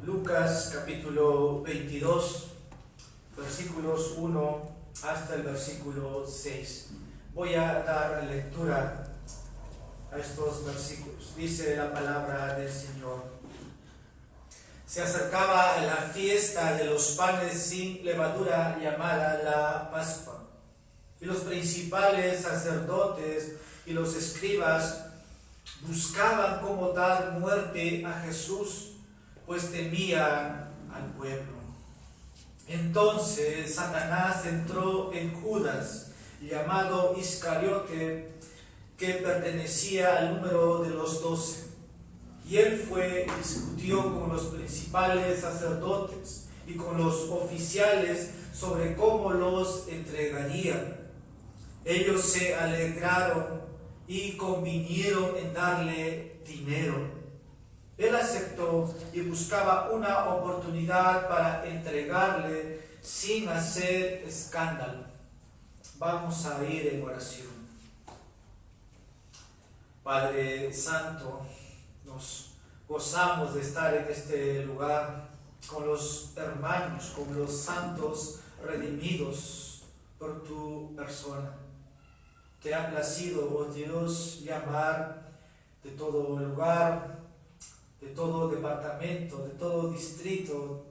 Lucas capítulo 22, versículos 1 hasta el versículo 6. Voy a dar lectura a estos versículos. Dice la palabra del Señor. Se acercaba la fiesta de los panes sin levadura llamada la Pascua. Y los principales sacerdotes y los escribas buscaban cómo dar muerte a Jesús, pues temían al pueblo. Entonces Satanás entró en Judas, llamado Iscariote, que pertenecía al número de los 12. Y él fue y discutió con los principales sacerdotes y con los oficiales sobre cómo los entregaría. Ellos se alegraron y convinieron en darle dinero. Él aceptó y buscaba una oportunidad para entregarle sin hacer escándalo. Vamos a ir en oración. Padre Santo, nos gozamos de estar en este lugar con los hermanos, con los santos redimidos por tu persona. Te ha placido, oh Dios, llamar de todo lugar, de todo departamento, de todo distrito,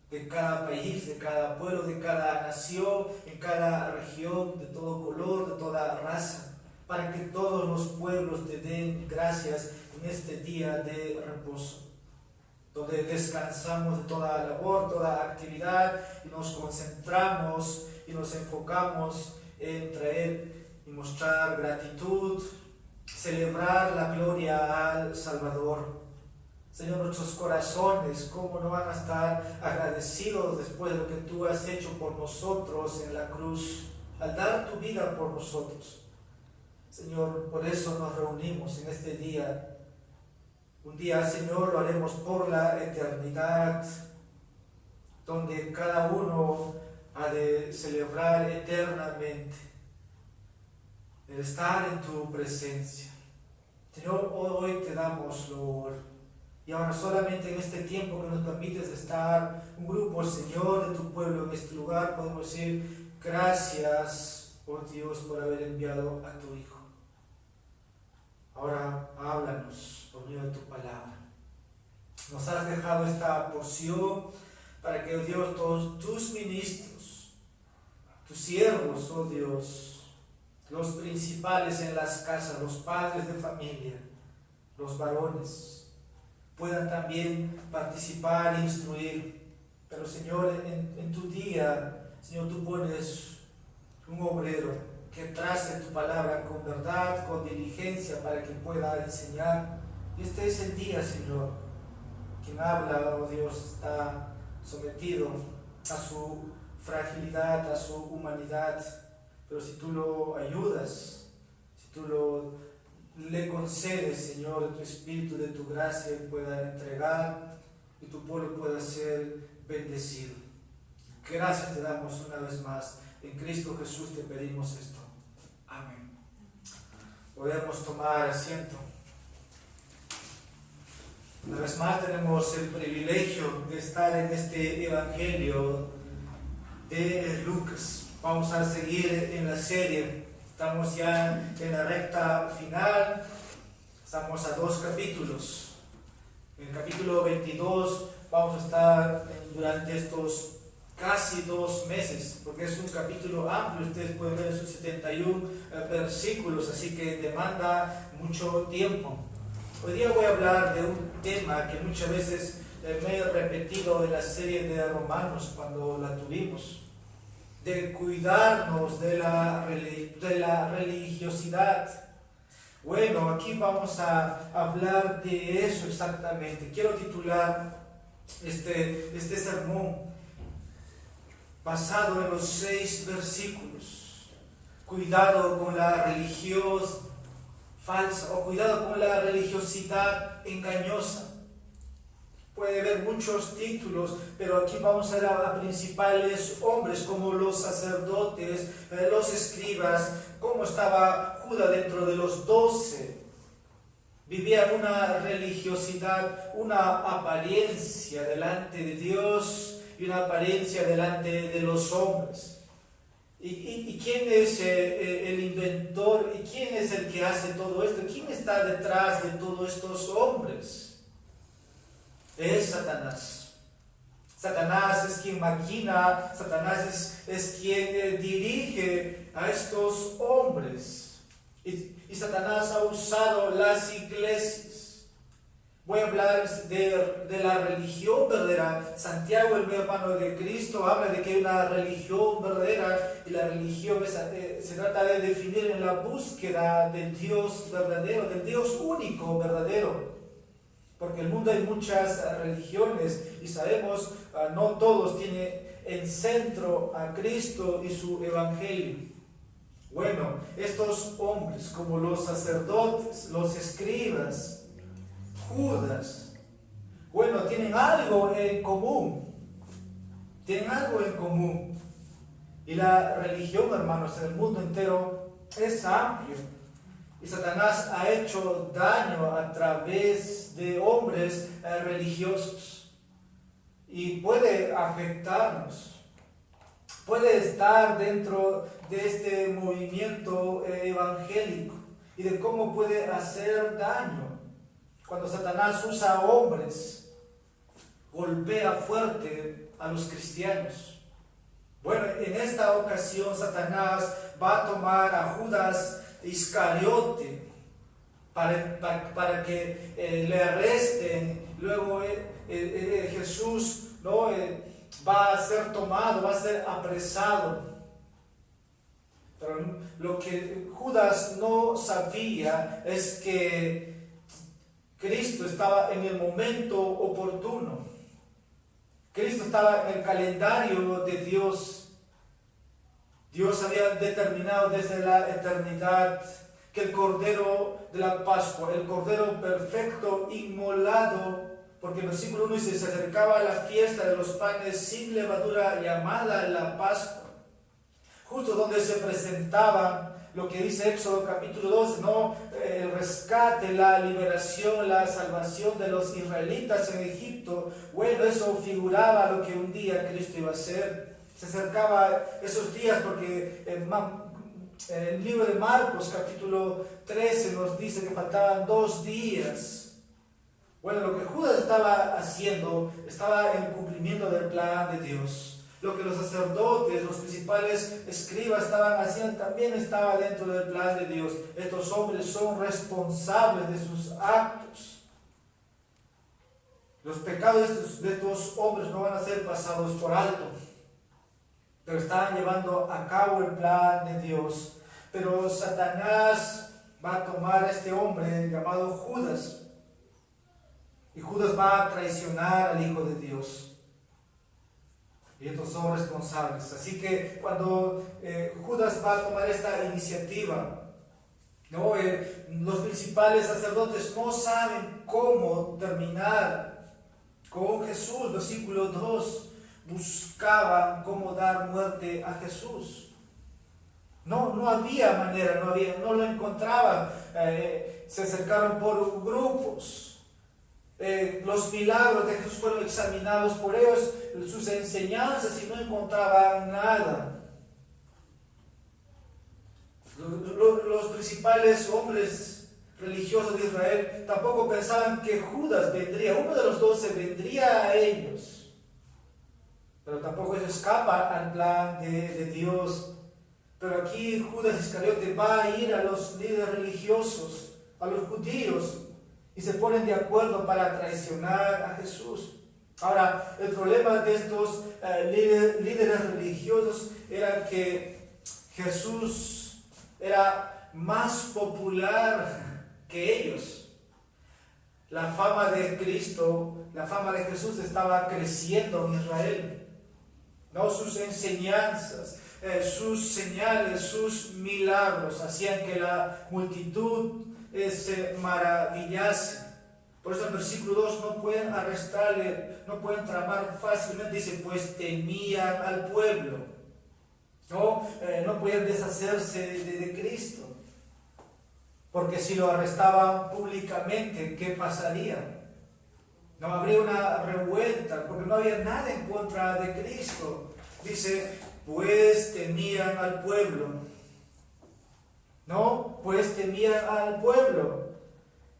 de cada país, de cada pueblo, de cada nación, en cada región, de todo color, de toda raza, para que todos los pueblos te den gracias en este día de reposo, donde descansamos de toda labor, toda actividad y nos concentramos y nos enfocamos en traer y mostrar gratitud, celebrar la gloria al Salvador. Señor, nuestros corazones, ¿cómo no van a estar agradecidos después de lo que tú has hecho por nosotros en la cruz, al dar tu vida por nosotros? Señor, por eso nos reunimos en este día. Un día, Señor, lo haremos por la eternidad, donde cada uno ha de celebrar eternamente el estar en tu presencia. Señor, hoy te damos loor. Y ahora solamente en este tiempo que nos permites estar un grupo, Señor, de tu pueblo en este lugar, podemos decir gracias, oh Dios, por haber enviado a tu Hijo. Ahora háblanos por medio de tu palabra. Nos has dejado esta porción para que, oh Dios, todos tus ministros, tus siervos, oh Dios, los principales en las casas, los padres de familia, los varones, puedan también participar e instruir. Pero, Señor, en tu día, Señor, tú pones un obrero que trace tu palabra con verdad, con diligencia, para que pueda enseñar. Y este es el día, Señor. Quien habla, oh Dios, está sometido a su fragilidad, a su humanidad. Pero si tú lo ayudas, si tú le concedes, Señor, de tu Espíritu, de tu gracia, y pueda entregar y tu pueblo pueda ser bendecido. Gracias te damos una vez más. En Cristo Jesús te pedimos esto. Amén. Podemos tomar asiento. Una vez más tenemos el privilegio de estar en este Evangelio de Lucas. Vamos a seguir en la serie. Estamos ya en la recta final. Estamos a 2 capítulos. En el capítulo 22 vamos a estar durante estos casi 2 meses, porque es un capítulo amplio. Ustedes pueden ver sus 71 versículos, así que demanda mucho tiempo. Hoy día voy a hablar de un tema que muchas veces me he repetido en la serie de Romanos cuando la tuvimos, de cuidarnos de la religiosidad. Bueno, aquí vamos a hablar de eso exactamente. Quiero titular este sermón basado en los 6 versículos. Cuidado con la religión falsa, o cuidado con la religiosidad engañosa. Puede haber muchos títulos, pero aquí vamos a ver a principales hombres como los sacerdotes, los escribas, cómo estaba Judas dentro de los 12. Vivían una religiosidad, una apariencia delante de Dios y una apariencia delante de los hombres. ¿Y quién es el inventor? ¿Y quién es el que hace todo esto? ¿Quién está detrás de todos estos hombres? Es Satanás. Satanás es quien maquina, Satanás es quien dirige a estos hombres. Y Satanás ha usado las iglesias. Voy a hablar de la religión verdadera. Santiago, el hermano de Cristo, habla de que hay una religión verdadera, y la religión se trata de definir en la búsqueda del Dios verdadero, del Dios único verdadero. Porque en el mundo hay muchas religiones y sabemos, no todos tienen en centro a Cristo y su evangelio. Bueno, estos hombres, como los sacerdotes, los escribas, Judas, bueno, tienen algo en común. Tienen algo en común. Y la religión, hermanos, en el mundo entero es amplio. Y Satanás ha hecho daño a través de hombres religiosos. Y puede afectarnos. Puede estar dentro de este movimiento evangélico. Y de cómo puede hacer daño. Cuando Satanás usa hombres, golpea fuerte a los cristianos. Bueno, en esta ocasión Satanás va a tomar a Judas Iscariote para que le arresten. Luego Jesús va a ser tomado, va a ser apresado. Pero lo que Judas no sabía es que Cristo estaba en el momento oportuno. Cristo estaba en el calendario de Dios. Dios había determinado desde la eternidad que el Cordero de la Pascua, el Cordero perfecto, inmolado, porque el versículo 1 dice, se acercaba a la fiesta de los panes sin levadura llamada la Pascua, justo donde se presentaba lo que dice Éxodo capítulo 12, el rescate, la liberación, la salvación de los israelitas en Egipto. Bueno, eso figuraba lo que un día Cristo iba a hacer. Se acercaba esos días porque el libro de Marcos capítulo 13 nos dice que faltaban 2 días. Bueno, lo que Judas estaba haciendo estaba en cumplimiento del plan de Dios. Lo que los sacerdotes, los principales escribas estaban haciendo también estaba dentro del plan de Dios. Estos hombres son responsables de sus actos. Los pecados de estos hombres no van a ser pasados por alto, pero estaban llevando a cabo el plan de Dios. Pero Satanás va a tomar a este hombre llamado Judas, y Judas va a traicionar al Hijo de Dios. Y estos son responsables. Así que cuando Judas va a tomar esta iniciativa, los principales sacerdotes no saben cómo terminar con Jesús. Versículo 2, buscaban cómo dar muerte a Jesús. No había manera, no lo encontraban. Se acercaron por grupos. Los milagros de Jesús fueron examinados por ellos, sus enseñanzas, y no encontraban nada. Los principales hombres religiosos de Israel tampoco pensaban que Judas vendría, uno de los 12 vendría a ellos. Pero tampoco eso escapa al plan de Dios. Pero aquí Judas Iscariote va a ir a los líderes religiosos, a los judíos, y se ponen de acuerdo para traicionar a Jesús. Ahora, el problema de estos líderes religiosos era que Jesús era más popular que ellos. La fama de Cristo, la fama de Jesús estaba creciendo en Israel. Sus enseñanzas, sus señales, sus milagros hacían que la multitud se maravillase. Por eso en el versículo 2 no pueden arrestarle, no pueden tramar fácilmente. Dice, pues temían al pueblo. No pueden deshacerse de Cristo. porque si lo arrestaban públicamente, ¿qué pasaría? No habría una revuelta, porque no había nada en contra de Cristo. Dice, pues temían al pueblo. No, pues temían al pueblo.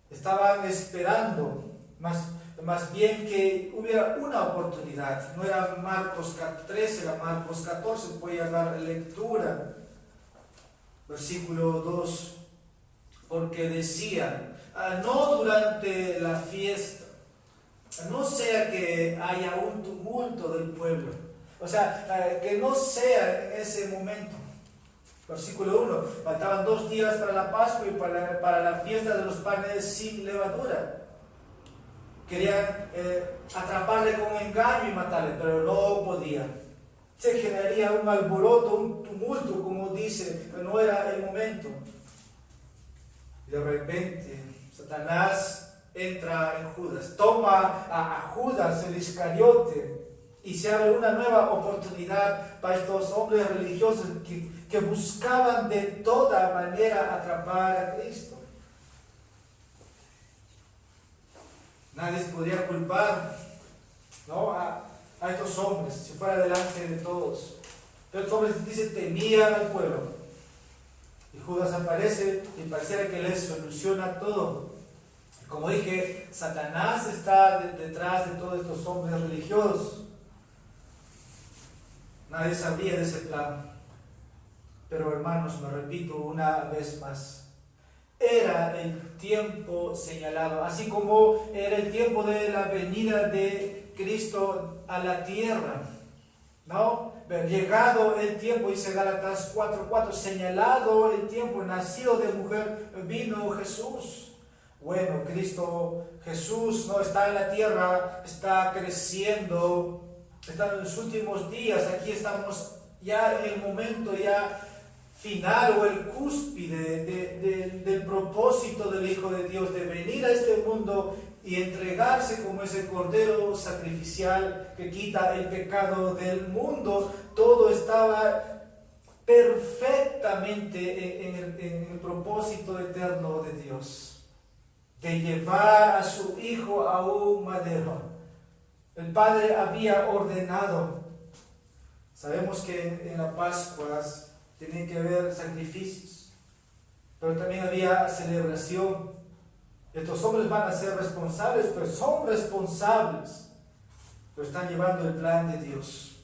Estaban esperando, más bien que hubiera una oportunidad. No era Marcos 13, era Marcos 14. Voy a dar lectura. Versículo 2. Porque decían, no durante la fiesta, no sea que haya un tumulto del pueblo. O sea, que no sea en ese momento. Versículo 1. Faltaban 2 días para la Pascua y para la fiesta de los panes sin levadura. Querían atraparle con engaño y matarle, pero no podían. Se generaría un alboroto, un tumulto, como dice, pero no era el momento. Y de repente, Satanás entra en Judas, toma a Judas el Iscariote, y se abre una nueva oportunidad para estos hombres religiosos que buscaban de toda manera atrapar a Cristo. Nadie podría culpar, ¿no?, a estos hombres si fuera delante de todos. Pero estos hombres, dice, temían al pueblo. Y Judas aparece y pareciera que les soluciona todo. Como dije, Satanás está detrás de todos estos hombres religiosos. Nadie sabía de ese plan. Pero hermanos, me repito una vez más, era el tiempo señalado, así como era el tiempo de la venida de Cristo a la tierra, ¿no? Llegado el tiempo, dice Gálatas 4:4, señalado el tiempo, nacido de mujer, vino Jesús. Bueno, Cristo Jesús no está en la tierra, está creciendo, está en los últimos días. Aquí estamos ya en el momento ya final o el cúspide del propósito del Hijo de Dios de venir a este mundo y entregarse como ese cordero sacrificial que quita el pecado del mundo. Todo estaba perfectamente en el propósito eterno de Dios, de llevar a su Hijo a un madero. El Padre había ordenado. Sabemos que en la Pascua tenían que haber sacrificios, pero también había celebración. Estos hombres van a ser responsables, pero son responsables, pero están llevando el plan de Dios.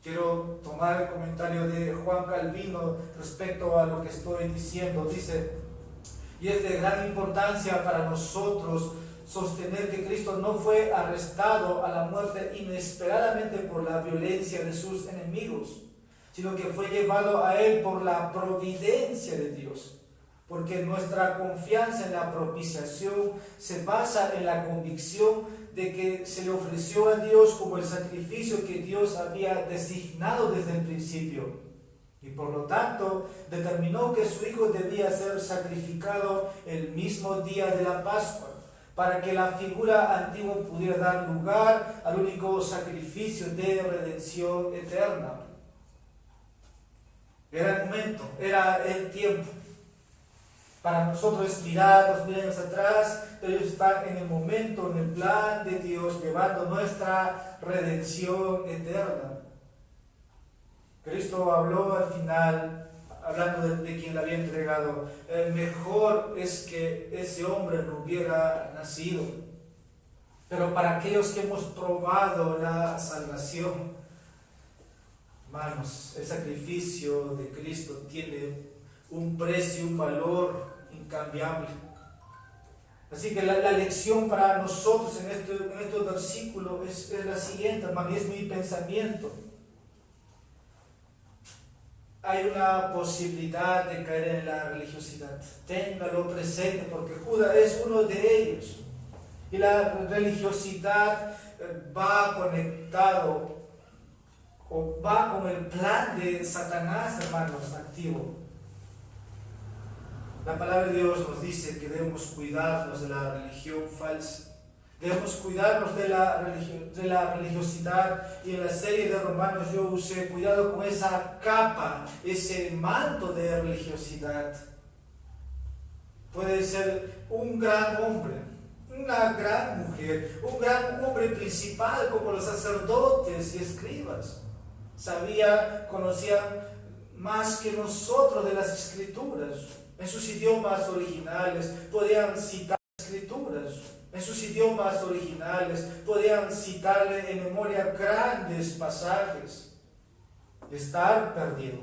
Quiero tomar el comentario de Juan Calvino respecto a lo que estoy diciendo. Dice, y es de gran importancia para nosotros sostener que Cristo no fue arrestado a la muerte inesperadamente por la violencia de sus enemigos, sino que fue llevado a él por la providencia de Dios. Porque nuestra confianza en la propiciación se basa en la convicción de que se le ofreció a Dios como el sacrificio que Dios había designado desde el principio. Y por lo tanto, determinó que su Hijo debía ser sacrificado el mismo día de la Pascua, para que la figura antigua pudiera dar lugar al único sacrificio de redención eterna. Era el momento, era el tiempo. Para nosotros es mirar los 1000 años atrás, pero ellos están en el momento, en el plan de Dios, llevando nuestra redención eterna. Cristo habló al final, hablando de quien le había entregado, mejor es que ese hombre no hubiera nacido. Pero para aquellos que hemos probado la salvación, hermanos, el sacrificio de Cristo tiene un precio, un valor incambiable. Así que la lección para nosotros en estos versículos es la siguiente, hermano, y es mi pensamiento. Hay una posibilidad de caer en la religiosidad. Téngalo presente, porque Judas es uno de ellos. Y la religiosidad va conectado o va con el plan de Satanás, hermanos, activo. La palabra de Dios nos dice que debemos cuidarnos de la religión falsa. Debemos cuidarnos de la religiosidad. Y en la serie de Romanos yo usé cuidado con esa capa, ese manto de religiosidad. puede ser un gran hombre, una gran mujer, un gran hombre principal como los sacerdotes y escribas. Conocían más que nosotros de las escrituras. En sus idiomas originales podían citar escrituras. En sus idiomas originales podían citarle en memoria grandes pasajes. Estar perdido.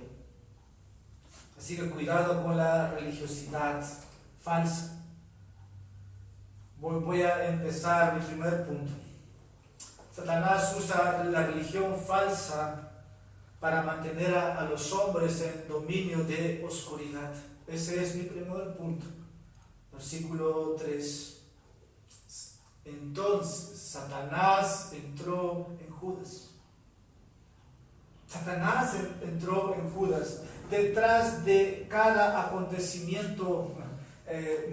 Así que cuidado con la religiosidad falsa. Voy a empezar mi primer punto. Satanás usa la religión falsa para mantener a los hombres en dominio de oscuridad. Ese es mi primer punto. Versículo 3. Entonces Satanás entró en Judas. Satanás entró en Judas. Detrás de cada acontecimiento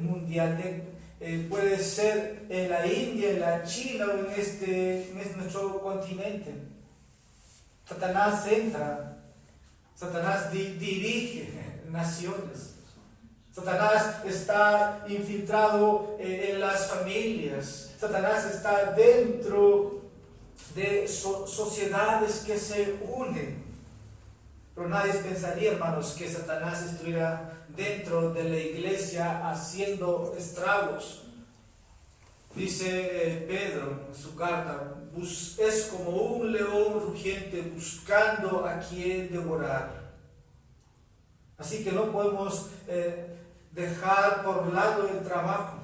mundial, puede ser en la India, en la China o en nuestro continente. Satanás entra, Satanás dirige naciones. Satanás está infiltrado en las familias. Satanás está dentro de sociedades que se unen. Pero nadie pensaría, hermanos, que Satanás estuviera dentro de la iglesia haciendo estragos. Dice Pedro en su carta, es como un león rugiente buscando a quien devorar. Así que no podemos dejar por lado el trabajo,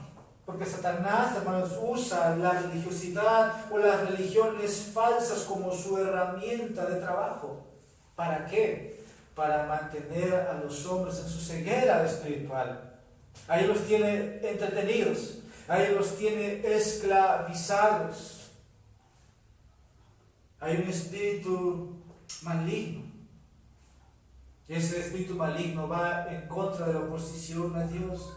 porque Satanás, hermanos, usa la religiosidad o las religiones falsas como su herramienta de trabajo. ¿Para qué? Para mantener a los hombres en su ceguera espiritual. Ahí los tiene entretenidos, ahí los tiene esclavizados. Hay un espíritu maligno. Ese espíritu maligno va en contra de la oposición a Dios.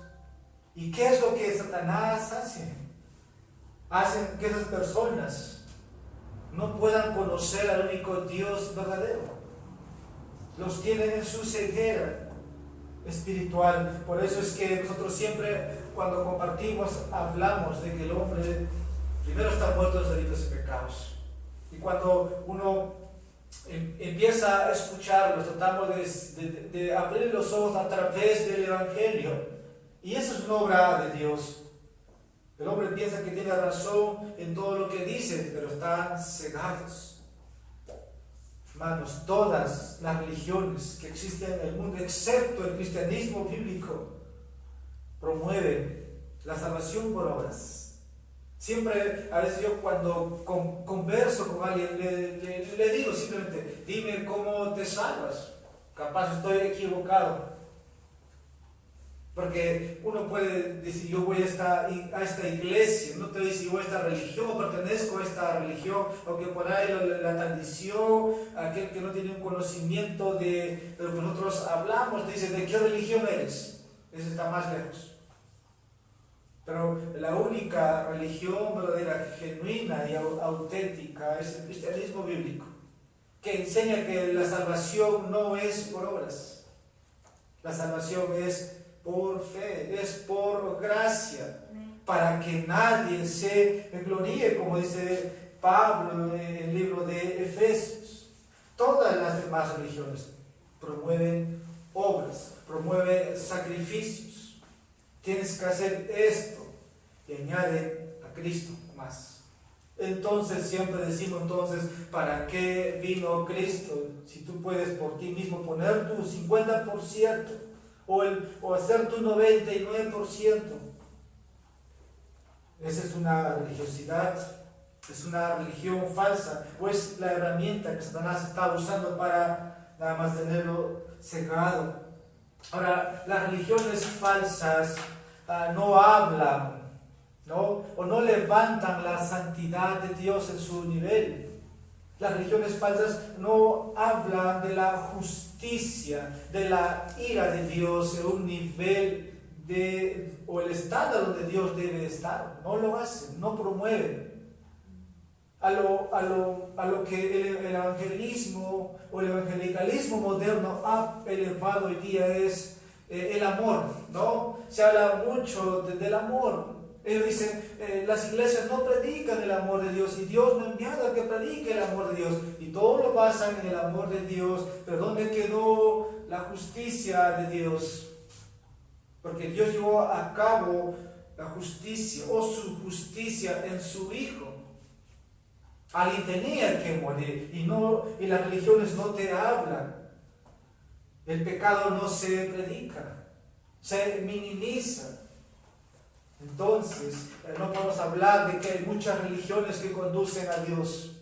¿Y qué es lo que Satanás hace? Hacen que esas personas no puedan conocer al único Dios verdadero. Los tienen en su ceguera espiritual. Por eso es que nosotros siempre, cuando compartimos, hablamos de que el hombre primero está muerto de los delitos y pecados. Y cuando uno empieza a escucharlos, tratamos de abrir los ojos a través del Evangelio. Y eso es una obra de Dios. El hombre piensa que tiene razón en todo lo que dice, pero están cegados. Hermanos, todas las religiones que existen en el mundo, excepto el cristianismo bíblico, promueven la salvación por obras. Siempre, a veces yo cuando converso con alguien, le digo simplemente, dime cómo te salvas. Capaz estoy equivocado. Porque uno puede decir, yo voy a esta iglesia, no te dice, yo voy a esta religión, o pertenezco a esta religión, aunque por ahí la tradición, aquel que no tiene un conocimiento de lo que nosotros hablamos, te dice, ¿de qué religión eres? Ese está más lejos. Pero la única religión verdadera, genuina y auténtica es el cristianismo bíblico, que enseña que la salvación no es por obras. La salvación es por fe, es por gracia, para que nadie se gloríe, como dice Pablo en el libro de Efesios. Todas las demás religiones promueven obras, promueven sacrificios. Tienes que hacer esto y añade a Cristo más. Entonces siempre decimos, ¿para qué vino Cristo? Si tú puedes por ti mismo poner tu 50% o hacer tu 99%. Esa es una religiosidad, es una religión falsa, o es la herramienta que Satanás está usando para nada más tenerlo cegado. Ahora, las religiones falsas no hablan, ¿no? O no levantan la santidad de Dios en su nivel. Las religiones falsas no hablan de la justicia, de la ira de Dios en un nivel o el estándar donde Dios debe estar. No lo hacen, no promueven. A lo que el evangelismo o el evangelicalismo moderno ha elevado hoy día es el amor, ¿no? Se habla mucho del amor. Ellos dicen, las iglesias no predican el amor de Dios y Dios no ha enviado a que predique el amor de Dios. Y todo lo basan en el amor de Dios. Pero ¿dónde quedó la justicia de Dios? Porque Dios llevó a cabo la justicia o su justicia en su Hijo. Alguien tenía que morir y las religiones no te hablan. El pecado no se predica, se minimiza. Entonces, no podemos hablar de que hay muchas religiones que conducen a Dios.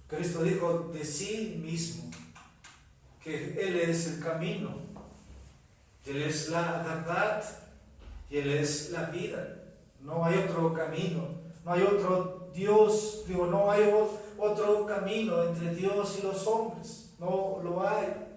Cristo dijo de sí mismo que Él es el camino, Él es la verdad y Él es la vida. No hay otro camino, no hay otro Dios, no hay otro camino entre Dios y los hombres, no lo hay.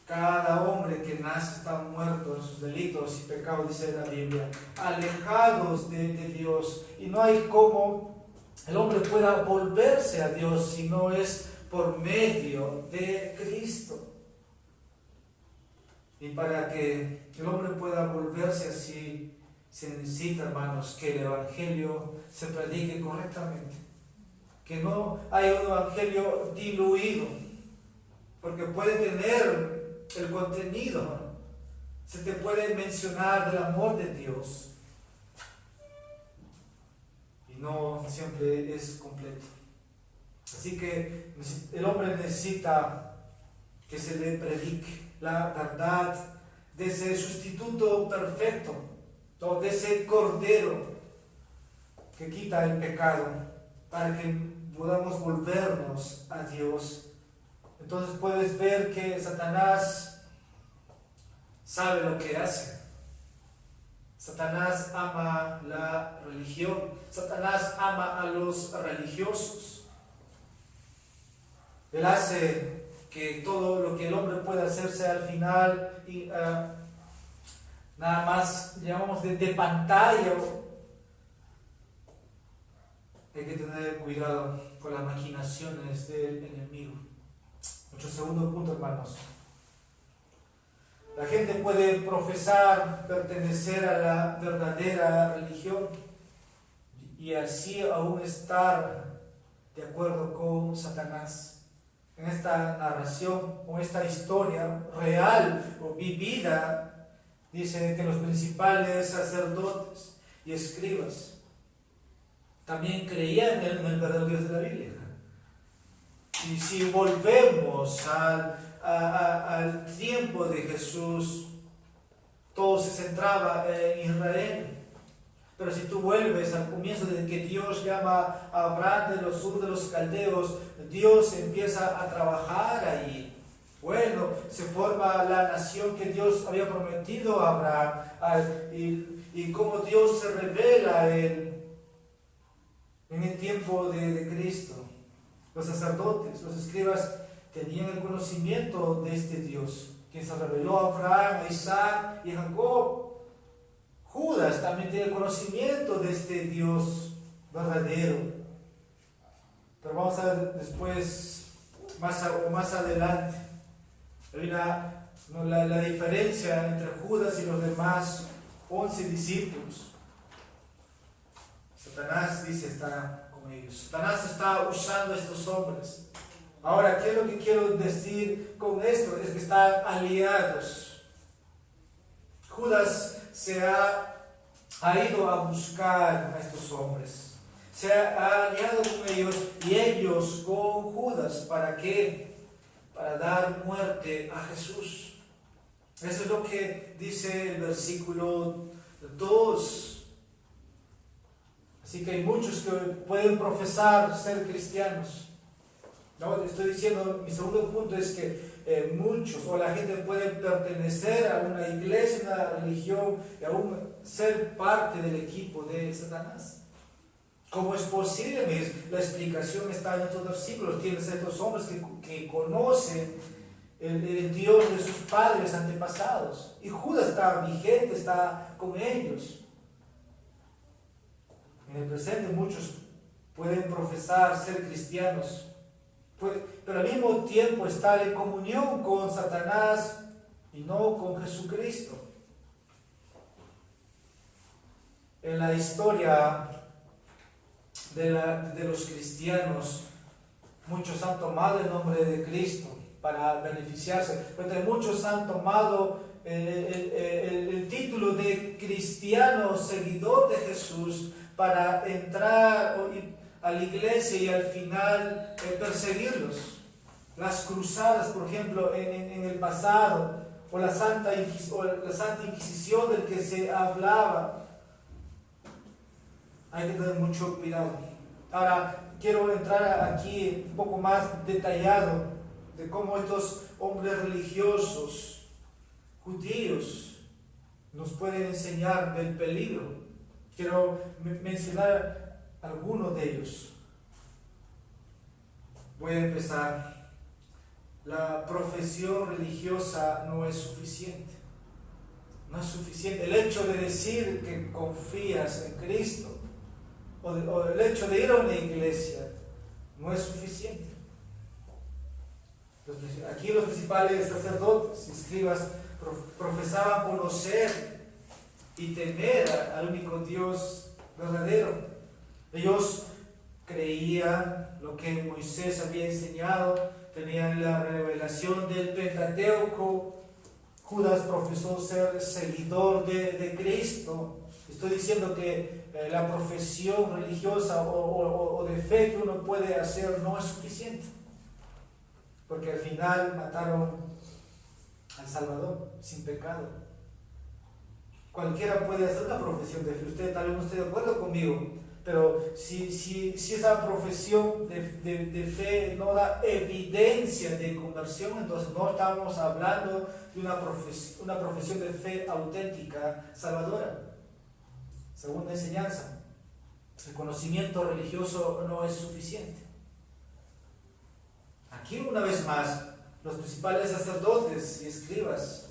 Cada hombre que nace está muerto en sus delitos y pecados, dice la Biblia, alejados de Dios. Y no hay cómo el hombre pueda volverse a Dios si no es por medio de Cristo. Y para que el hombre pueda volverse así, se necesita, hermanos, que el Evangelio se predique correctamente. Que no haya un Evangelio diluido, porque puede tener el contenido, se te puede mencionar del amor de Dios y no siempre es completo. Así que el hombre necesita que se le predique la verdad de ese sustituto perfecto, o de ese cordero que quita el pecado, para que podamos volvernos a Dios. Entonces puedes ver que Satanás sabe lo que hace. Satanás ama la religión. Satanás ama a los religiosos. Él hace que todo lo que el hombre pueda hacer sea al final y nada más, llamamos de pantalla. Hay que tener cuidado con las maquinaciones del enemigo. Nuestro segundo punto, hermanos. La gente puede profesar pertenecer a la verdadera religión y así aún estar de acuerdo con Satanás. En esta narración o esta historia real o vivida, dice que los principales sacerdotes y escribas también creían en el verdadero Dios de la Biblia. Y si volvemos al tiempo de Jesús, todo se centraba en Israel. Pero si tú vuelves al comienzo de que Dios llama a Abraham de los Ur de los Caldeos, Dios empieza a trabajar allí. Bueno, se forma la nación que Dios había prometido a Abraham, y cómo Dios se revela a él en el tiempo de Cristo. Los sacerdotes, los escribas tenían el conocimiento de este Dios, quien se reveló a Abraham, a Isaac y a Jacob. Judas también tiene el conocimiento de este Dios verdadero. Pero vamos a ver después, más adelante, hay la diferencia entre Judas y los demás 11 discípulos. Satanás dice está con ellos. Satanás está usando a estos hombres. Ahora, ¿qué es lo que quiero decir con esto? Es que están aliados. Judas se ha ido a buscar a estos hombres. Se ha aliado con ellos y ellos con Judas. ¿Para qué? Para dar muerte a Jesús. Eso es lo que dice el versículo 2. Así que hay muchos que pueden profesar ser cristianos. No, estoy diciendo, mi segundo punto es que muchos o la gente puede pertenecer a una iglesia, una religión y aún ser parte del equipo de Satanás. ¿Cómo es posible? La explicación está en estos versículos. Tienes a estos hombres que conocen el Dios de sus padres antepasados. Y Judas está vigente, está con ellos. En el presente muchos pueden profesar ser cristianos, pero al mismo tiempo estar en comunión con Satanás y no con Jesucristo. En la historia de los cristianos, muchos han tomado el nombre de Cristo para beneficiarse, pero muchos han tomado el título de cristiano, seguidor de Jesús, para entrar a la iglesia y al final perseguirlos. Las cruzadas, por ejemplo, en el pasado, o la Santa Inquisición del que se hablaba. Hay que tener mucho cuidado. Ahora, quiero entrar aquí un poco más detallado de cómo estos hombres religiosos, judíos, nos pueden enseñar del peligro. Quiero mencionar algunos de ellos. Voy a empezar. La profesión religiosa no es suficiente. No es suficiente. El hecho de decir que confías en Cristo o el hecho de ir a una iglesia no es suficiente. Aquí los principales sacerdotes y escribas profesaban conocer y temer al único Dios verdadero. Ellos creían lo que Moisés había enseñado, tenían la revelación del Pentateuco. Judas profesó ser seguidor de Cristo. Estoy diciendo que la profesión religiosa o de fe que uno puede hacer no es suficiente, porque al final mataron al Salvador sin pecado. Cualquiera puede hacer una profesión de fe. Usted tal vez no esté de acuerdo conmigo, pero si esa profesión de fe no da evidencia de conversión, entonces no estamos hablando de una profesión de fe auténtica, salvadora. Segunda enseñanza, el conocimiento religioso no es suficiente. Aquí una vez más, los principales sacerdotes y escribas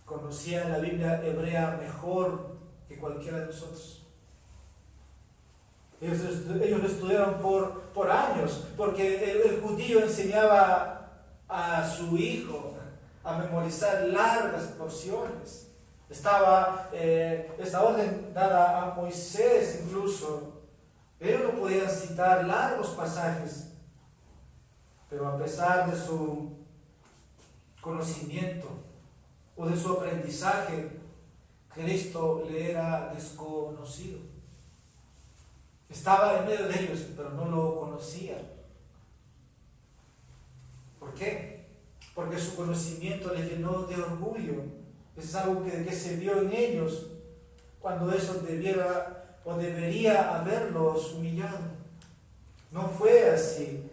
conocían la Biblia hebrea mejor que cualquiera de nosotros. Ellos lo estudiaron por años, porque el judío enseñaba a su hijo a memorizar largas porciones. Estaba esta orden dada a Moisés incluso. Ellos no podían citar largos pasajes, pero a pesar de su conocimiento o de su aprendizaje, Cristo le era desconocido. Estaba en medio de ellos, pero no lo conocía. ¿Por qué? Porque su conocimiento le llenó de orgullo. Es algo que se vio en ellos, cuando eso debiera o debería haberlos humillado. No fue así.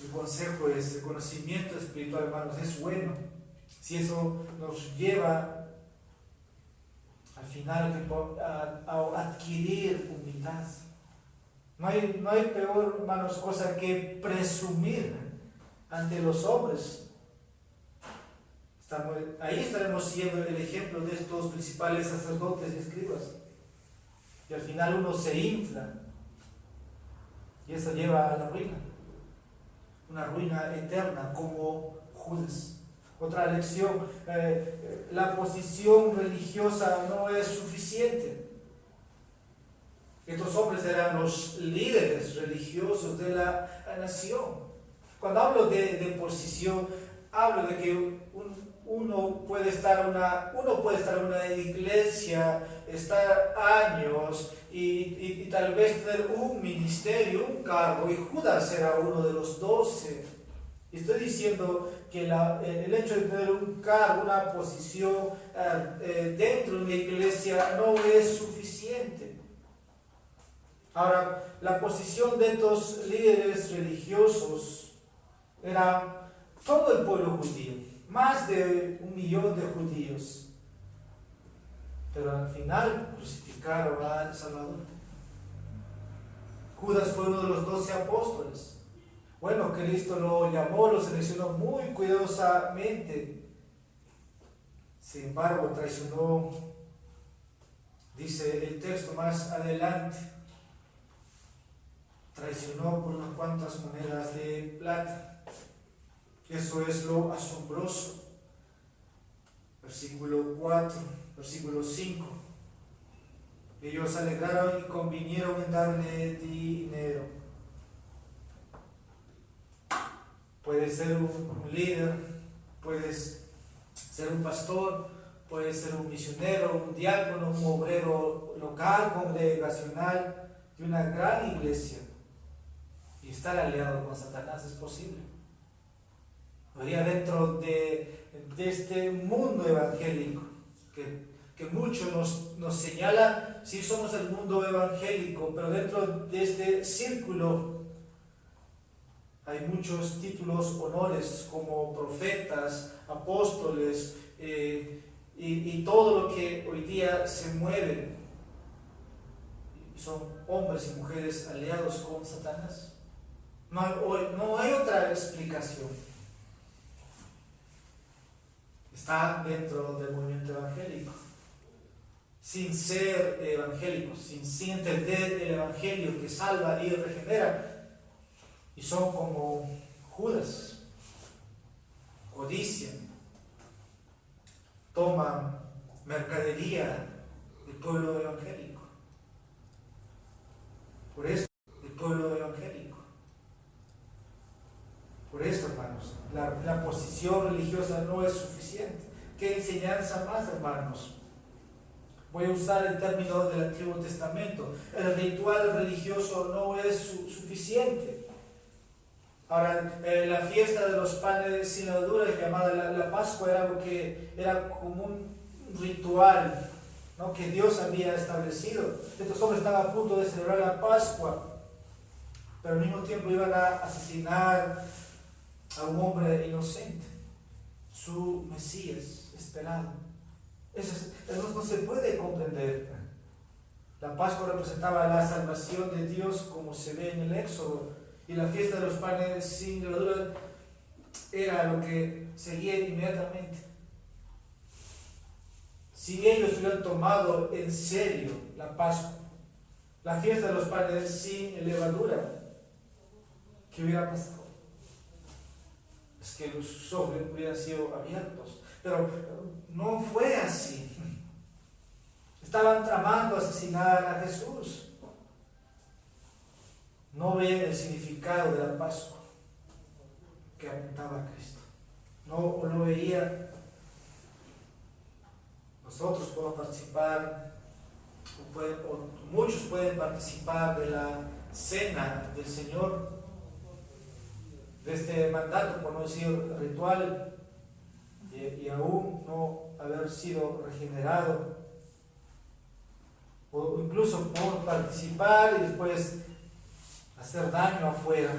El consejo es: el conocimiento espiritual, hermanos, es bueno, si eso nos lleva al final a adquirir humildad. No hay peor, hermanos, cosa que presumir ante los hombres. Ahí estaremos siguiendo el ejemplo de estos principales sacerdotes y escribas. Y al final uno se infla. Y eso lleva a la ruina. Una ruina eterna como Judas. Otra lección, la posición religiosa no es suficiente. Estos hombres eran los líderes religiosos de la nación. Cuando hablo de posición, hablo de que uno puede estar en una iglesia, estar años y tal vez tener un ministerio, un cargo, y Judas era uno de los 12. Estoy diciendo que el hecho de tener un cargo, una posición dentro de una iglesia no es suficiente. Ahora, la posición de estos líderes religiosos era todo el pueblo judío, más de 1 millón de judíos. Pero al final crucificaron al Salvador. Judas fue uno de los 12 apóstoles. Bueno, Cristo lo llamó, lo seleccionó muy cuidadosamente. Sin embargo, traicionó, dice el texto más adelante, traicionó por unas cuantas monedas de plata. Eso es lo asombroso. Versículo 4, versículo 5. Ellos se alegraron y convinieron en darle dinero. Puedes ser un líder, puedes ser un pastor, puedes ser un misionero, un diácono, un obrero local, congregacional de una gran iglesia y estar aliado con Satanás. Es posible. Habría dentro de este mundo evangélico que mucho nos señala, sí somos el mundo evangélico, pero dentro de este círculo hay muchos títulos, honores como profetas, apóstoles y todo lo que hoy día se mueve. Son hombres y mujeres aliados con Satanás. No hay otra explicación. Está dentro del movimiento evangélico. Sin ser evangélicos, sin entender el evangelio que salva y regenera. Y son como Judas, codician, toman mercadería del pueblo evangélico. Por eso, el pueblo evangélico. Por eso, hermanos, la posición religiosa no es suficiente. ¿Qué enseñanza más, hermanos? Voy a usar el término del Antiguo Testamento. El ritual religioso no es suficiente. Ahora, la fiesta de los panes sin levadura, llamada la Pascua, era algo que era como un ritual, ¿no?, que Dios había establecido. Estos hombres estaban a punto de celebrar la Pascua, pero al mismo tiempo iban a asesinar a un hombre inocente, su Mesías esperado. Eso no se puede comprender. La Pascua representaba la salvación de Dios, como se ve en el Éxodo. Y la fiesta de los panes sin levadura era lo que seguía inmediatamente. Si ellos hubieran tomado en serio la Pascua, la fiesta de los panes sin levadura, ¿qué hubiera pasado? Es que los ojos hubieran sido abiertos. Pero no fue así. Estaban tramando asesinar a Jesús. No veían el significado de la Pascua que apuntaba a Cristo. No lo veían. Nosotros podemos participar, o muchos pueden participar de la cena del Señor, de este mandato, por no decir ritual, y aún no haber sido regenerado. O incluso podemos participar y después hacer daño afuera.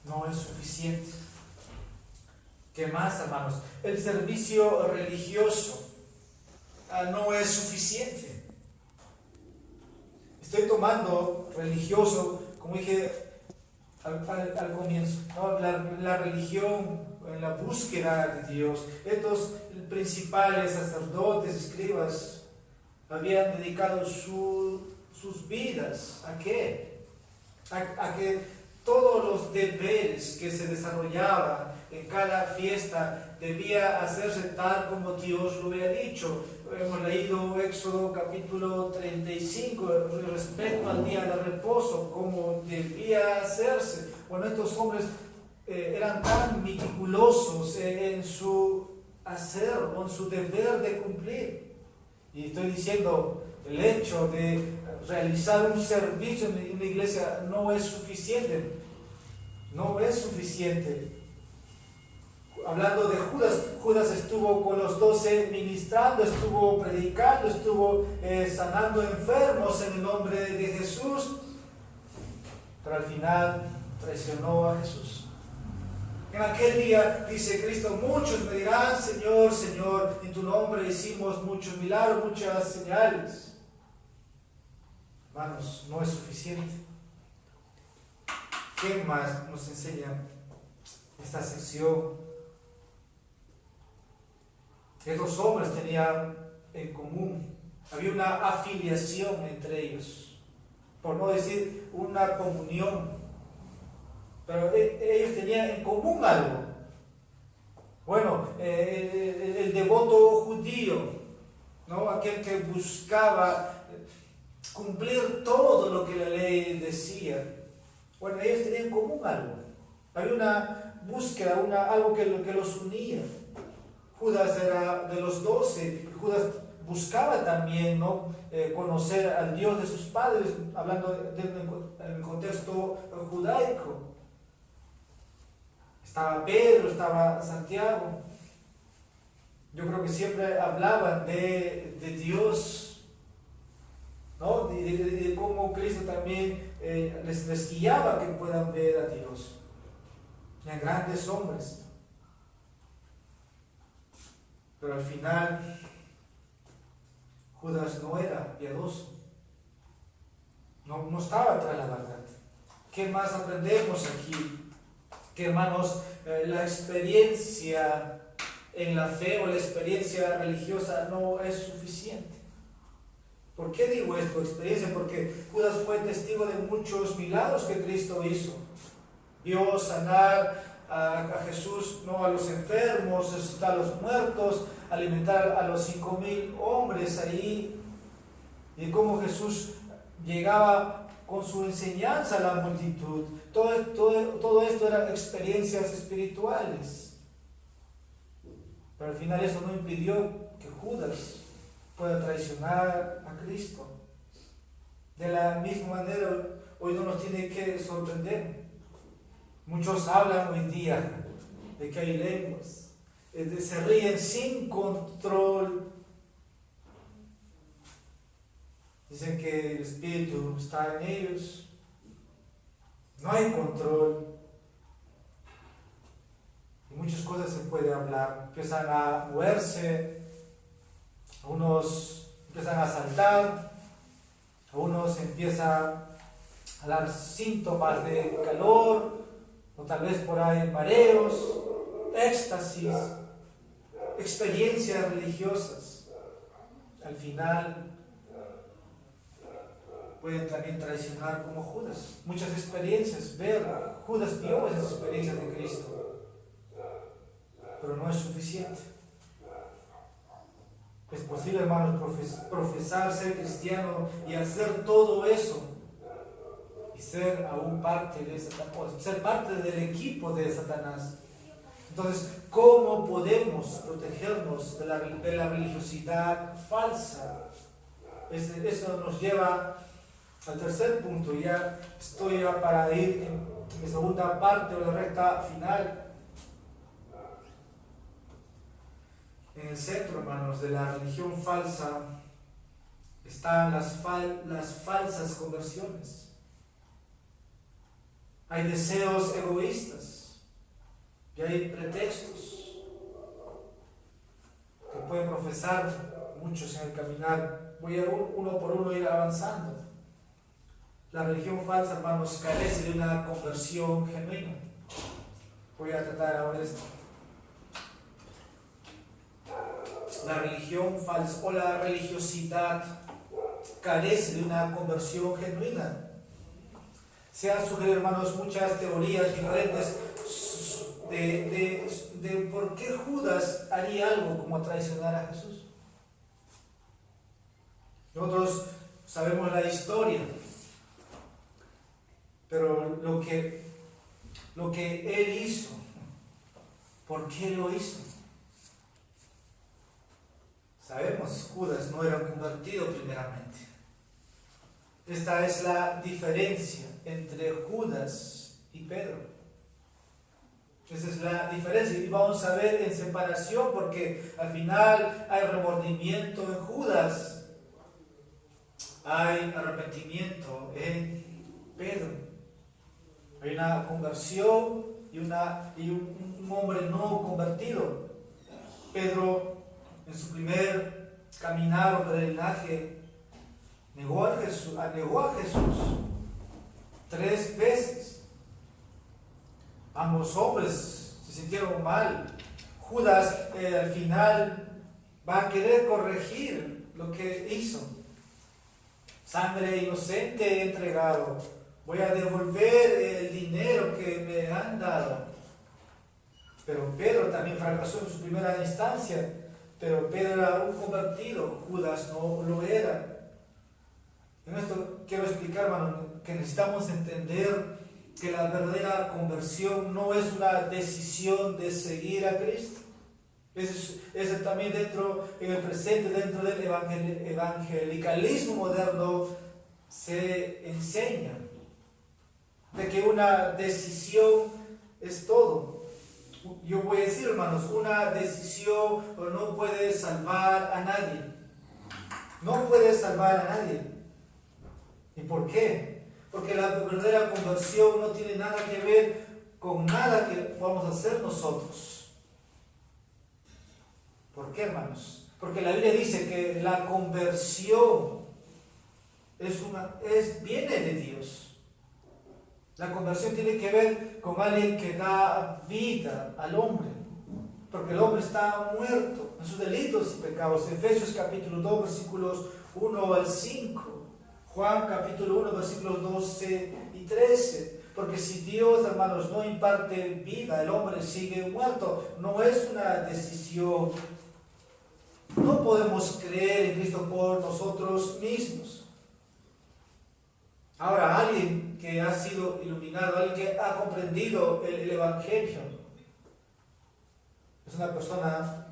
No es suficiente. ¿Qué más, hermanos? El servicio religioso no es suficiente. Estoy tomando religioso, como dije al comienzo, ¿no? La religión en la búsqueda de Dios. Estos principales sacerdotes, escribas, habían dedicado sus vidas ¿a qué? A que todos los deberes que se desarrollaban en cada fiesta debía hacerse tal como Dios lo había dicho. Hemos leído Éxodo capítulo 35 respecto al día de reposo, cómo debía hacerse. Bueno, estos hombres eran tan meticulosos en su hacer o en su deber de cumplir. Y estoy diciendo, el hecho de realizar un servicio en una iglesia no es suficiente. No es suficiente. Hablando de Judas estuvo con los 12 ministrando, estuvo predicando, estuvo sanando enfermos en el nombre de Jesús, pero al final traicionó a Jesús. En aquel día, dice Cristo, muchos me dirán, Señor, Señor, en tu nombre hicimos muchos milagros, muchas señales. Hermanos, no es suficiente. ¿Qué más nos enseña esta sección? Estos hombres tenían en común, había una afiliación entre ellos. por no decir una comunión. Pero ellos tenían en común algo. Bueno, el devoto judío, ¿no? Aquel que buscaba cumplir todo lo que la ley decía. Bueno, ellos tenían en común algo. Había una búsqueda, algo que los unía. Judas era de los 12, y Judas buscaba también, ¿no? Conocer al Dios de sus padres, hablando en el contexto judaico. Estaba Pedro, estaba Santiago. Yo creo que siempre hablaban de Dios, ¿no? De cómo Cristo también les guiaba que puedan ver a Dios. Eran grandes hombres. Pero al final, Judas no era piadoso. No estaba tras la verdad. ¿Qué más aprendemos aquí? Que hermanos, la experiencia en la fe o la experiencia religiosa no es suficiente. ¿Por qué digo esto, experiencia? Porque Judas fue testigo de muchos milagros que Cristo hizo. Vio sanar a Jesús, no, a los enfermos, resucitar a los muertos, alimentar a los 5,000 hombres ahí, y cómo Jesús llegaba con su enseñanza a la multitud. Todo esto eran experiencias espirituales. Pero al final eso no impidió que Judas pueda traicionar a Cristo. De la misma manera, hoy no nos tiene que sorprender. Muchos hablan hoy día de que hay lenguas, se ríen sin control. Dicen que el Espíritu está en ellos. No hay control. Y muchas cosas se puede hablar. Empiezan a moverse, unos empiezan a saltar, unos empiezan a dar síntomas de calor, o tal vez por ahí mareos, éxtasis, experiencias religiosas. Al final pueden también traicionar como Judas. Muchas experiencias, Judas vio esas experiencias de Cristo, pero no es suficiente. Es posible, hermanos, profesar ser cristiano y hacer todo eso y ser aún parte de Satanás, ser parte del equipo de Satanás. Entonces, ¿cómo podemos protegernos de la religiosidad falsa? Eso nos lleva al tercer punto. Ya estoy para ir en mi segunda parte o la recta final. En el centro, hermanos, de la religión falsa están las falsas conversiones. Hay deseos egoístas y hay pretextos que pueden profesar muchos en el caminar. Voy a uno por uno ir avanzando. La religión falsa, hermanos, carece de una conversión genuina. Voy a tratar ahora esto. La religión falsa o la religiosidad carece de una conversión genuina. Se han sugerido, hermanos, muchas teorías diferentes de por qué Judas haría algo como traicionar a Jesús. Nosotros sabemos la historia, pero lo que él hizo, ¿por qué lo hizo? Sabemos, Judas no era un convertido primeramente. Esta es la diferencia entre Judas y Pedro. Esa es la diferencia, y vamos a ver en separación, porque al final hay remordimiento en Judas, hay arrepentimiento en Pedro. Hay una conversión y un hombre no convertido. Pedro, en su primer caminar o peregrinaje, negó a Jesús 3 veces. Ambos hombres se sintieron mal. Judas al final va a querer corregir lo que hizo. Sangre inocente he entregado. Voy a devolver el dinero que me han dado. Pero Pedro también fracasó en su primera instancia. Pero Pedro era un convertido, Judas no lo era. En esto quiero explicar, hermano, que necesitamos entender que la verdadera conversión no es una decisión de seguir a Cristo. Eso también en el presente, dentro del evangelicalismo moderno, se enseña de que una decisión es todo. Yo voy a decir, hermanos, una decisión no puede salvar a nadie. No puede salvar a nadie. ¿Y por qué? Porque la verdadera conversión no tiene nada que ver con nada que vamos a hacer nosotros. ¿Por qué, hermanos? Porque la Biblia dice que la conversión viene de Dios. La conversión tiene que ver con alguien que da vida al hombre, porque el hombre está muerto en sus delitos y pecados. Efesios capítulo 2, versículos 1 al 5. Juan capítulo 1, versículos 12 y 13. Porque si Dios, hermanos, no imparte vida, el hombre sigue muerto. No es una decisión. No podemos creer en Cristo por nosotros mismos. Ahora, alguien que ha sido iluminado, alguien que ha comprendido el Evangelio, es una persona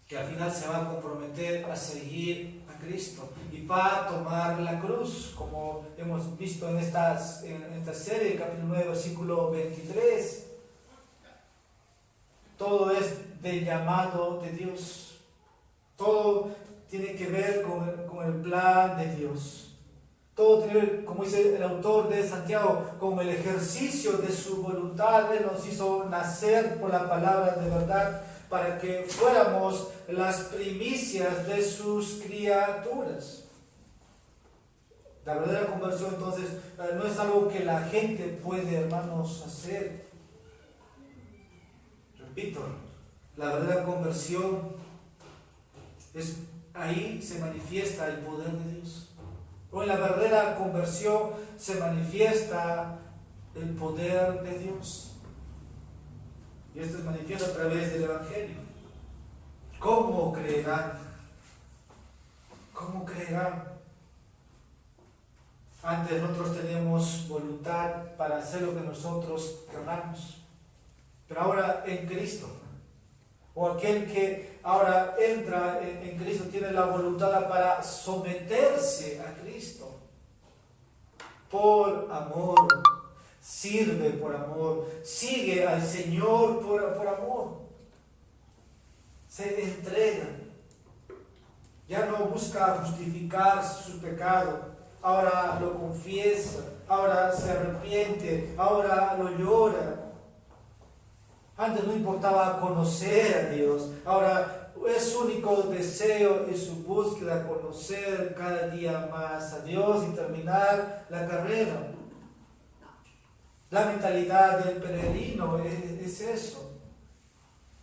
que al final se va a comprometer a seguir a Cristo y va a tomar la cruz, como hemos visto en esta serie, capítulo 9, versículo 23. Todo es del llamado de Dios. Todo tiene que ver con el plan de Dios. Todo tiene que ver, como dice el autor de Santiago, con el ejercicio de su voluntad. Él nos hizo nacer por la palabra de verdad para que fuéramos las primicias de sus criaturas. La verdadera conversión, entonces, no es algo que la gente puede, hermanos, hacer. Repito, la verdadera conversión ahí se manifiesta el poder de Dios. O en la verdadera conversión se manifiesta el poder de Dios. Y esto se manifiesta a través del Evangelio. ¿Cómo creerán? ¿Cómo creerán? Antes nosotros teníamos voluntad para hacer lo que nosotros queramos. Pero ahora en Cristo, o aquel que ahora entra en Cristo tiene la voluntad para someterse a Cristo por amor, sirve por amor, sigue al Señor por amor, se entrega, ya no busca justificar su pecado, ahora lo confiesa, ahora se arrepiente, ahora lo llora. Antes no importaba conocer a Dios, ahora es su único deseo y su búsqueda conocer cada día más a Dios y terminar la carrera. La mentalidad del peregrino es eso,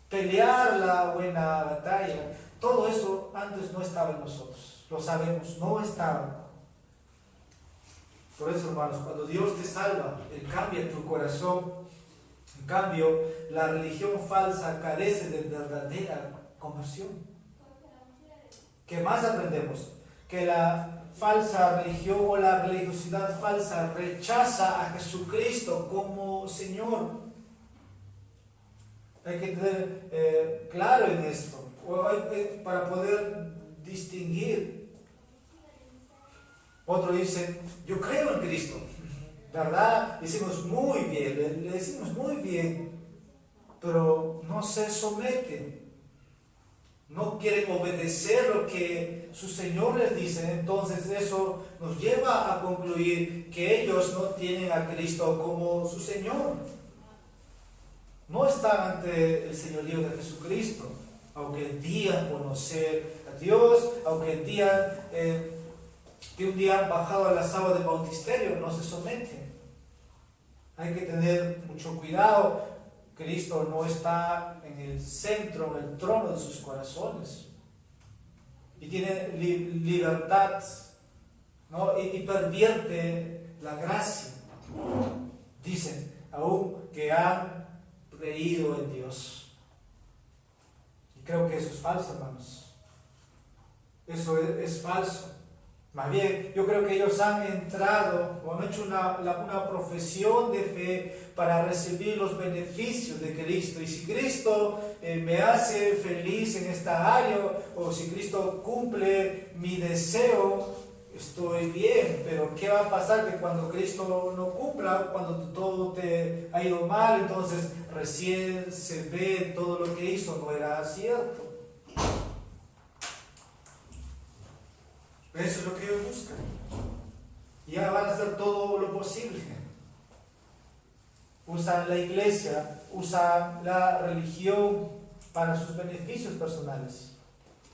pelear la buena batalla. Todo eso antes no estaba en nosotros, lo sabemos, no estaba. Por eso, hermanos, cuando Dios te salva, Él cambia tu corazón. En cambio, la religión falsa carece de verdadera conversión. ¿Qué más aprendemos? Que la falsa religión o la religiosidad falsa rechaza a Jesucristo como Señor. Hay que tener claro en esto, para poder distinguir. Otro dice, yo creo en Cristo. ¿Verdad? Decimos muy bien, le decimos muy bien, pero no se someten, no quieren obedecer lo que su Señor les dice. Entonces eso nos lleva a concluir que ellos no tienen a Cristo como su Señor. No están ante el señorío de Jesucristo, aunque digan conocer a Dios, aunque digan que un día han bajado a las aguas del bautisterio, no se someten. Hay que tener mucho cuidado. Cristo no está en el centro, en el trono de sus corazones. Y tiene libertad. ¿no? Y pervierte la gracia. Dicen, aún que han creído en Dios. Y creo que eso es falso, hermanos. Eso es falso. Más bien, yo creo que ellos han entrado o han hecho una profesión de fe para recibir los beneficios de Cristo. Y si Cristo me hace feliz en esta área, o si Cristo cumple mi deseo, estoy bien. Pero ¿qué va a pasar? Que cuando Cristo no cumpla, cuando todo te ha ido mal, entonces recién se ve todo lo que hizo no era cierto. Eso es lo que ellos buscan. Ya van a hacer todo lo posible. Usan la iglesia, usan la religión para sus beneficios personales.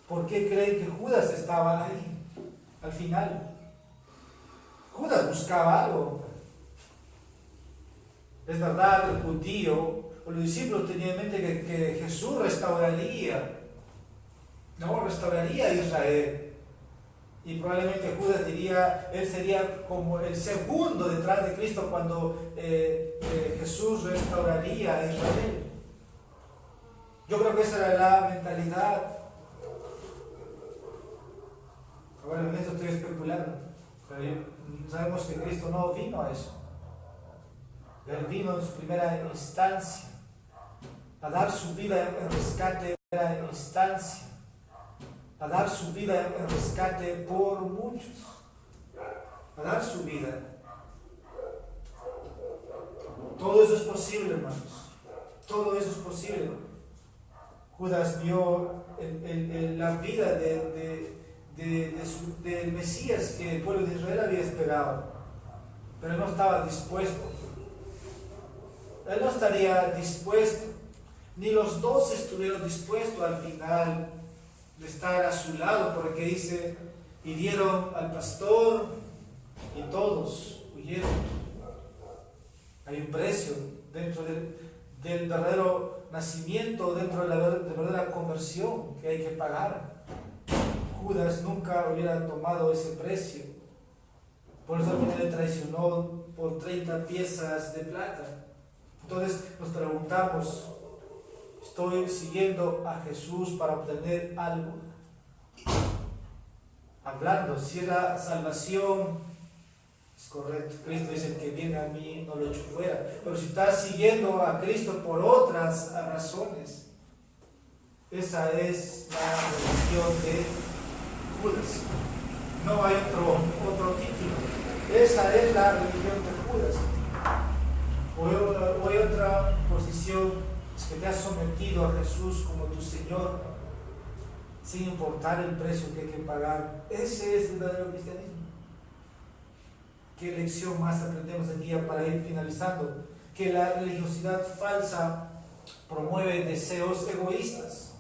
¿Por qué creen que Judas estaba ahí al final? Judas buscaba algo. Es verdad, el judío o los discípulos tenían en mente que Jesús restauraría a Israel. Y probablemente Judas diría, él sería como el segundo detrás de Cristo cuando Jesús restauraría a Israel. Yo creo que esa era la mentalidad. Bueno, en esto estoy especulando. Pero sabemos que Cristo no vino a eso. Él vino en su primera instancia a dar su vida en rescate en primera instancia. A dar su vida en rescate por muchos. A dar su vida. Todo eso es posible, hermanos. Todo eso es posible. Judas vio la vida del Mesías que el pueblo de Israel había esperado. Pero él no estaba dispuesto. Él no estaría dispuesto. Ni los dos estuvieron dispuestos al final de estar a su lado, porque dice, hirieron al pastor y todos huyeron. Hay un precio dentro del verdadero nacimiento, dentro de la verdadera conversión que hay que pagar. Judas nunca hubiera tomado ese precio. Por eso al final le traicionó por 30 piezas de plata. Entonces nos preguntamos, ¿estoy siguiendo a Jesús para obtener algo? Hablando, si es la salvación, es correcto. Cristo dice, el que viene a mí no lo echo fuera. Pero si estás siguiendo a Cristo por otras razones, esa es la religión de Judas. No hay otro título. Esa es la religión de Judas. O hay otra posición, es que te has sometido a Jesús como tu Señor, sin importar el precio que hay que pagar. Ese es el verdadero cristianismo. ¿Qué lección más aprendemos aquí para ir finalizando? Que la religiosidad falsa promueve deseos egoístas.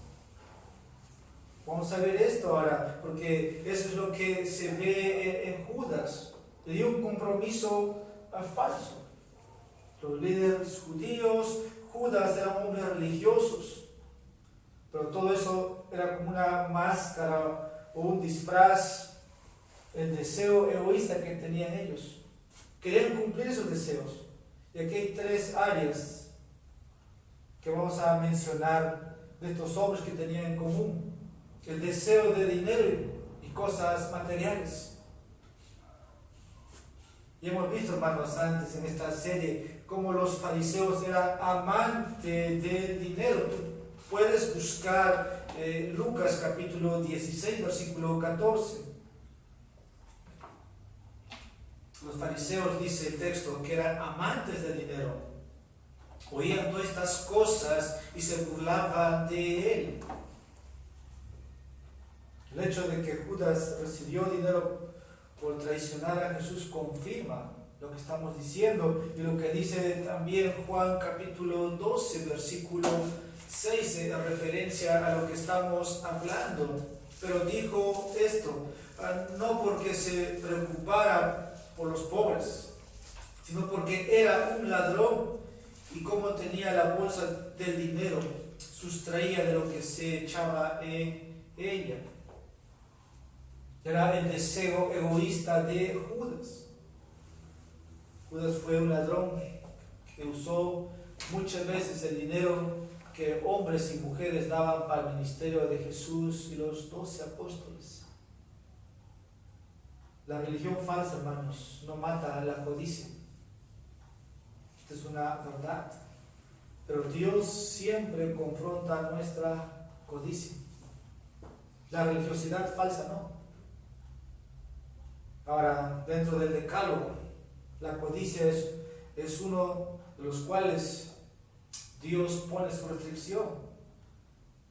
Vamos a ver esto ahora, porque eso es lo que se ve en Judas. Le dio un compromiso falso. Los líderes judíos, Judas, eran hombres religiosos, pero todo eso era como una máscara o un disfraz, el deseo egoísta que tenían ellos. Querían cumplir esos deseos. Y aquí hay 3 áreas que vamos a mencionar de estos hombres que tenían en común: el deseo de dinero y cosas materiales. Y hemos visto, hermanos, antes en esta serie cómo los fariseos eran amantes del dinero. Tú puedes buscar Lucas capítulo 16, versículo 14. Los fariseos, dice el texto, que eran amantes del dinero. Oían todas estas cosas y se burlaban de él. El hecho de que Judas recibió dinero por traicionar a Jesús confirma lo que estamos diciendo, y lo que dice también Juan capítulo 12, versículo 6, en referencia a lo que estamos hablando. Pero dijo esto, no porque se preocupara por los pobres, sino porque era un ladrón, y como tenía la bolsa del dinero, sustraía de lo que se echaba en ella. Era el deseo egoísta de Judas. Judas fue un ladrón que usó muchas veces el dinero que hombres y mujeres daban para el ministerio de Jesús y los 12 apóstoles. La religión falsa, hermanos, no mata a la codicia. Esta es una verdad. Pero Dios siempre confronta nuestra codicia. La religiosidad falsa no. Ahora, dentro del decálogo, la codicia es uno de los cuales Dios pone su restricción.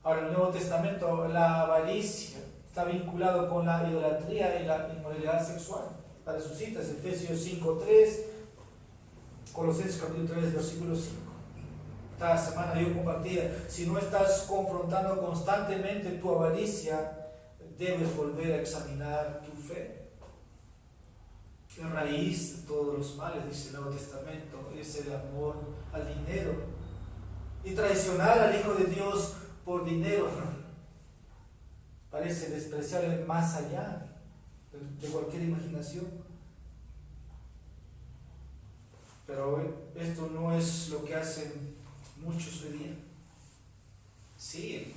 Ahora, en el Nuevo Testamento, la avaricia está vinculado con la idolatría y la inmoralidad sexual. Para sus citas, Efesios 5:3, Colosenses capítulo 3, versículo 5. Esta semana yo compartía, si no estás confrontando constantemente tu avaricia, debes volver a examinar tu fe. La raíz de todos los males, dice el Nuevo Testamento, es el amor al dinero. Y traicionar al Hijo de Dios por dinero parece despreciable más allá de cualquier imaginación. Pero esto no es lo que hacen muchos hoy día. Sí,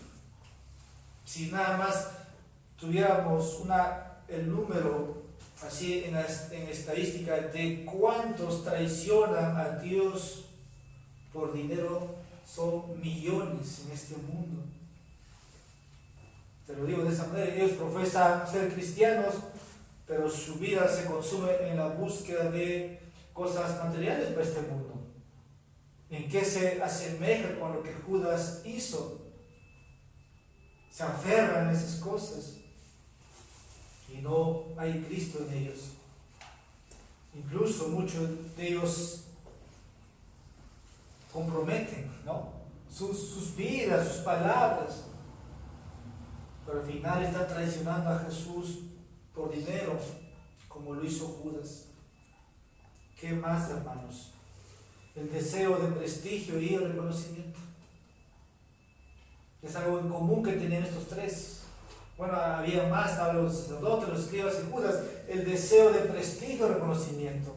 si nada más tuviéramos el número así en estadística de cuántos traicionan a Dios por dinero, son millones en este mundo. Te lo digo de esa manera, ellos profesan ser cristianos, pero su vida se consume en la búsqueda de cosas materiales para este mundo. ¿En qué se asemeja con lo que Judas hizo? Se aferran a esas cosas y no hay Cristo en ellos. Incluso muchos de ellos comprometen, ¿no?, sus vidas, sus palabras, pero al final están traicionando a Jesús por dinero, como lo hizo Judas. ¿Qué más, hermanos? El deseo de prestigio y el reconocimiento. Es algo en común que tenían estos tres. Bueno, había más, estaban los sacerdotes, los escribas y Judas. El deseo de prestigio y reconocimiento.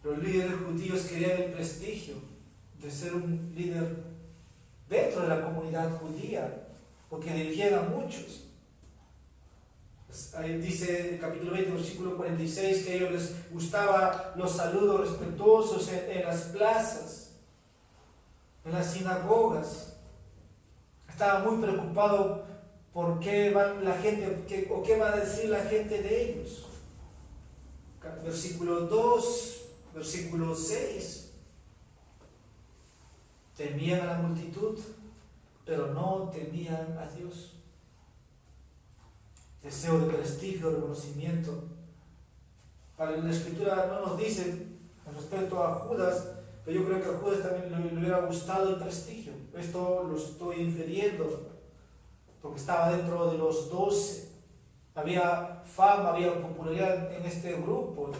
Los líderes judíos querían el prestigio de ser un líder dentro de la comunidad judía, porque dirigían a muchos. Ahí dice el capítulo 20, versículo 46, que a ellos les gustaban los saludos respetuosos en las plazas, en las sinagogas. Estaba muy preocupado por qué va la gente, o qué va a decir la gente de ellos. Versículo 2, versículo 6. Temían a la multitud, pero no temían a Dios. Deseo de prestigio, reconocimiento. Para la Escritura no nos dice con respecto a Judas, pero yo creo que a Judas también le hubiera gustado el prestigio. Esto lo estoy infiriendo, porque estaba dentro de los 12. Había fama, había popularidad en este grupo.